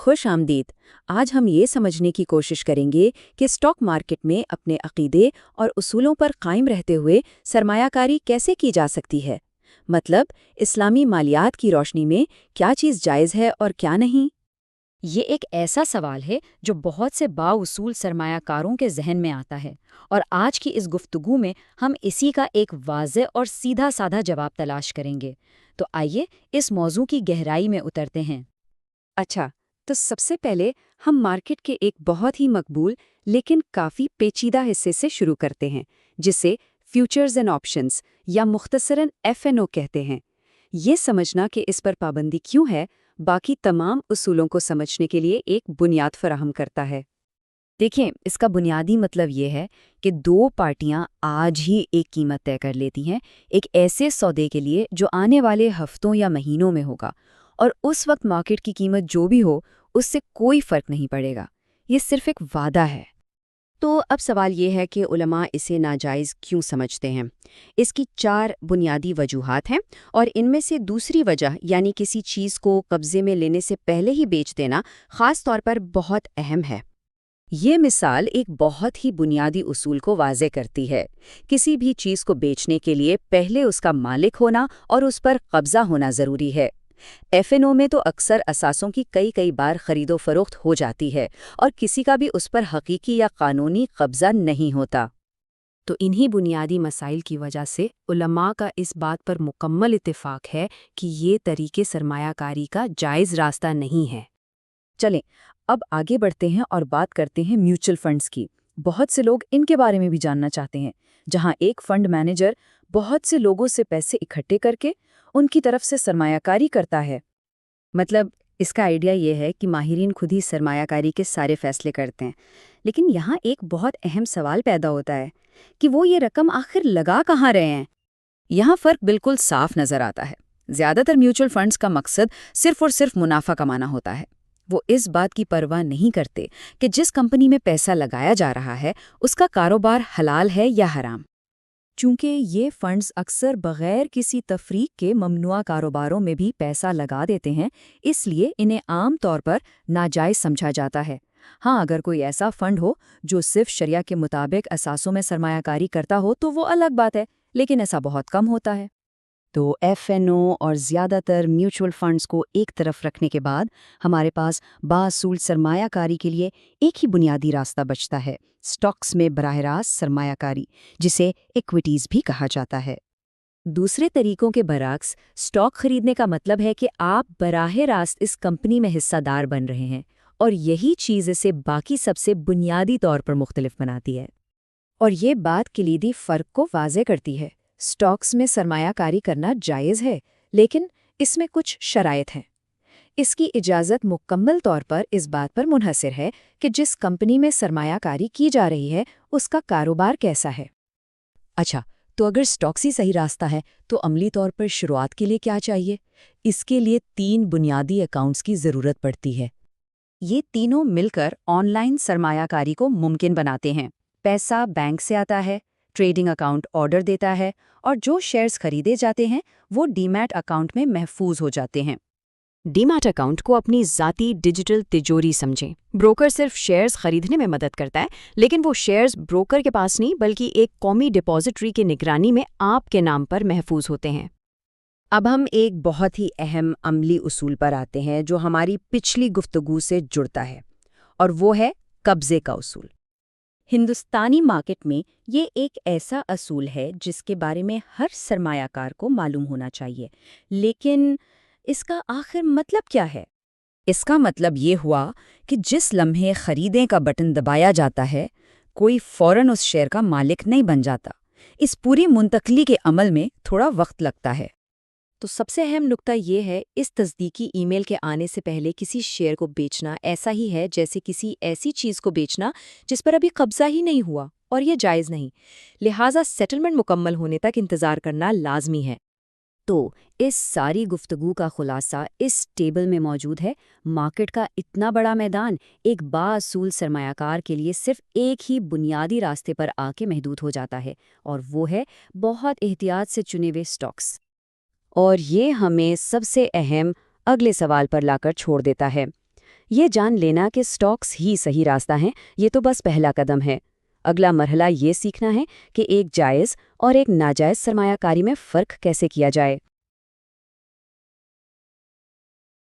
خوش آمدید۔ آج ہم یہ سمجھنے کی کوشش کریں گے کہ اسٹاک مارکیٹ میں اپنے عقیدے اور اصولوں پر قائم رہتے ہوئے سرمایہ کاری کیسے کی جا سکتی ہے۔ مطلب، اسلامی مالیات کی روشنی میں کیا چیز جائز ہے اور کیا نہیں؟ یہ ایک ایسا سوال ہے جو بہت سے بااصول سرمایہ کاروں کے ذہن میں آتا ہے، اور آج کی اس گفتگو میں ہم اسی کا ایک واضح اور سیدھا سادہ جواب تلاش کریں گے۔ تو آئیے اس موضوع کی گہرائی میں اترتے ہیں۔ اچھا، تو سب سے پہلے ہم مارکیٹ کے ایک بہت ہی مقبول لیکن کافی پیچیدہ حصے سے شروع کرتے ہیں، جسے فیوچرز اینڈ آپشنز یا مختصراً FNO کہتے ہیں۔ یہ سمجھنا کہ اس پر پابندی کیوں ہے، باقی تمام اصولوں کو سمجھنے کے لیے ایک بنیاد فراہم کرتا ہے۔ دیکھیں، اس کا بنیادی مطلب یہ ہے کہ دو پارٹیاں آج ہی ایک قیمت طے کر لیتی ہیں ایک ایسے سودے کے لیے جو آنے والے ہفتوں یا مہینوں میں ہوگا، اور اس وقت مارکیٹ کی قیمت جو بھی ہو اس سے کوئی فرق نہیں پڑے گا۔ یہ صرف ایک وعدہ ہے۔ تو اب سوال یہ ہے کہ علماء اسے ناجائز کیوں سمجھتے ہیں؟ اس کی 4 بنیادی وجوہات ہیں، اور ان میں سے دوسری وجہ یعنی کسی چیز کو قبضے میں لینے سے پہلے ہی بیچ دینا خاص طور پر بہت اہم ہے۔ یہ مثال ایک بہت ہی بنیادی اصول کو واضح کرتی ہے۔ کسی بھی چیز کو بیچنے کے لیے پہلے اس کا مالک ہونا اور اس پر قبضہ ہونا ضروری ہے۔ FNO میں تو اکثر اثاثوں کی کئی بار خرید و فروخت ہو جاتی ہے، اور کسی کا بھی اس پر حقیقی یا قانونی قبضہ نہیں ہوتا۔ تو انہی بنیادی مسائل کی وجہ سے علماء کا اس بات پر مکمل اتفاق ہے کہ یہ طریقے سرمایہ کاری کا جائز راستہ نہیں ہے۔ چلیں اب آگے بڑھتے ہیں اور بات کرتے ہیں میوچل فنڈز کی۔ بہت سے لوگ ان کے بارے میں بھی جاننا چاہتے ہیں، جہاں ایک فنڈ مینیجر بہت سے لوگوں سے پیسے اکٹھے کر کے ان کی طرف سے سرمایہ کاری کرتا ہے۔ مطلب، اس کا آئیڈیا یہ ہے کہ ماہرین خود ہی سرمایہ کاری کے سارے فیصلے کرتے ہیں، لیکن یہاں ایک بہت اہم سوال پیدا ہوتا ہے کہ وہ یہ رقم آخر لگا کہاں رہے ہیں؟ یہاں فرق بالکل صاف نظر آتا ہے۔ زیادہ تر میوچل فنڈز کا مقصد صرف اور صرف منافع کمانا ہوتا ہے۔ وہ اس بات کی پرواہ نہیں کرتے کہ جس کمپنی میں پیسہ لگایا جا رہا ہے اس کا کاروبار حلال ہے یا حرام۔ چونکہ یہ فنڈز اکثر بغیر کسی تفریق کے ممنوعہ کاروباروں میں بھی پیسہ لگا دیتے ہیں، اس لیے انہیں عام طور پر ناجائز سمجھا جاتا ہے۔ ہاں، اگر کوئی ایسا فنڈ ہو جو صرف شریعہ کے مطابق اثاثوں میں سرمایہ کاری کرتا ہو تو وہ الگ بات ہے، لیکن ایسا بہت کم ہوتا ہے۔ تو FNO اور زیادہ تر میوچل فنڈز کو ایک طرف رکھنے کے بعد ہمارے پاس بااصول سرمایہ کاری کے لیے ایک ہی بنیادی راستہ بچتا ہے: سٹاکس میں براہ راست سرمایہ کاری، جسے ایکویٹیز بھی کہا جاتا ہے۔ دوسرے طریقوں کے برعکس، سٹاک خریدنے کا مطلب ہے کہ آپ براہ راست اس کمپنی میں حصہ دار بن رہے ہیں، اور یہی چیز اسے باقی سب سے بنیادی طور پر مختلف بناتی ہے۔ اور یہ بات کلیدی فرق کو واضح کرتی ہے۔ سٹاکس میں سرمایہ کاری کرنا جائز ہے، لیکن اس میں کچھ شرائط ہیں۔ اس کی اجازت مکمل طور پر اس بات پر منحصر ہے کہ جس کمپنی میں سرمایہ کاری کی جا رہی ہے اس کا کاروبار کیسا ہے۔ اچھا، تو اگر سٹاکس ہی صحیح راستہ ہے تو عملی طور پر شروعات کے لیے کیا چاہیے؟ اس کے لیے 3 بنیادی اکاؤنٹس کی ضرورت پڑتی ہے۔ یہ تینوں مل کر آن لائن سرمایہ کاری کو ممکن بناتے ہیں۔ پیسہ بینک سے آتا ہے، ٹریڈنگ اکاؤنٹ آرڈر دیتا ہے، اور جو شیئرز خریدے جاتے ہیں وہ ڈی میٹ اکاؤنٹ میں محفوظ ہو جاتے ہیں۔ ڈی میٹ اکاؤنٹ کو اپنی ذاتی ڈیجیٹل تجوری سمجھیں۔ بروکر صرف شیئرز خریدنے میں مدد کرتا ہے، لیکن وہ شیئرز بروکر کے پاس نہیں بلکہ ایک قومی ڈپازیٹری کے نگرانی میں آپ کے نام پر محفوظ ہوتے ہیں۔ اب ہم ایک بہت ہی اہم عملی اصول پر آتے ہیں جو ہماری پچھلی گفتگو سے جڑتا ہے، اور وہ ہے قبضے کا اصول۔ ہندوستانی مارکیٹ میں یہ ایک ایسا اصول ہے جس کے بارے میں ہر سرمایہ کار کو معلوم ہونا چاہیے، لیکن اس کا آخر مطلب کیا ہے؟ اس کا مطلب یہ ہوا کہ جس لمحے خریدیں کا بٹن دبایا جاتا ہے، کوئی فوراً اس شیئر کا مالک نہیں بن جاتا۔ اس پوری منتقلی کے عمل میں تھوڑا وقت لگتا ہے۔ تو سب سے اہم نکتہ یہ ہے، اس تصدیقی ای میل کے آنے سے پہلے کسی شیئر کو بیچنا ایسا ہی ہے جیسے کسی ایسی چیز کو بیچنا جس پر ابھی قبضہ ہی نہیں ہوا، اور یہ جائز نہیں۔ لہٰذا سیٹلمنٹ مکمل ہونے تک انتظار کرنا لازمی ہے۔ تو اس ساری گفتگو کا خلاصہ اس ٹیبل میں موجود ہے۔ مارکیٹ کا اتنا بڑا میدان ایک بااصول سرمایہ کار کے لیے صرف ایک ہی بنیادی راستے پر آ کے محدود ہو جاتا ہے، اور وہ ہے بہت احتیاط سے چنے ہوئے سٹاکس۔ اور یہ ہمیں سب سے اہم اگلے سوال پر لا کر چھوڑ دیتا ہے۔ یہ جان لینا کہ سٹاکس ہی صحیح راستہ ہیں، یہ تو بس پہلا قدم ہے۔ اگلا مرحلہ یہ سیکھنا ہے کہ ایک جائز اور ایک ناجائز سرمایہ کاری میں فرق کیسے کیا جائے۔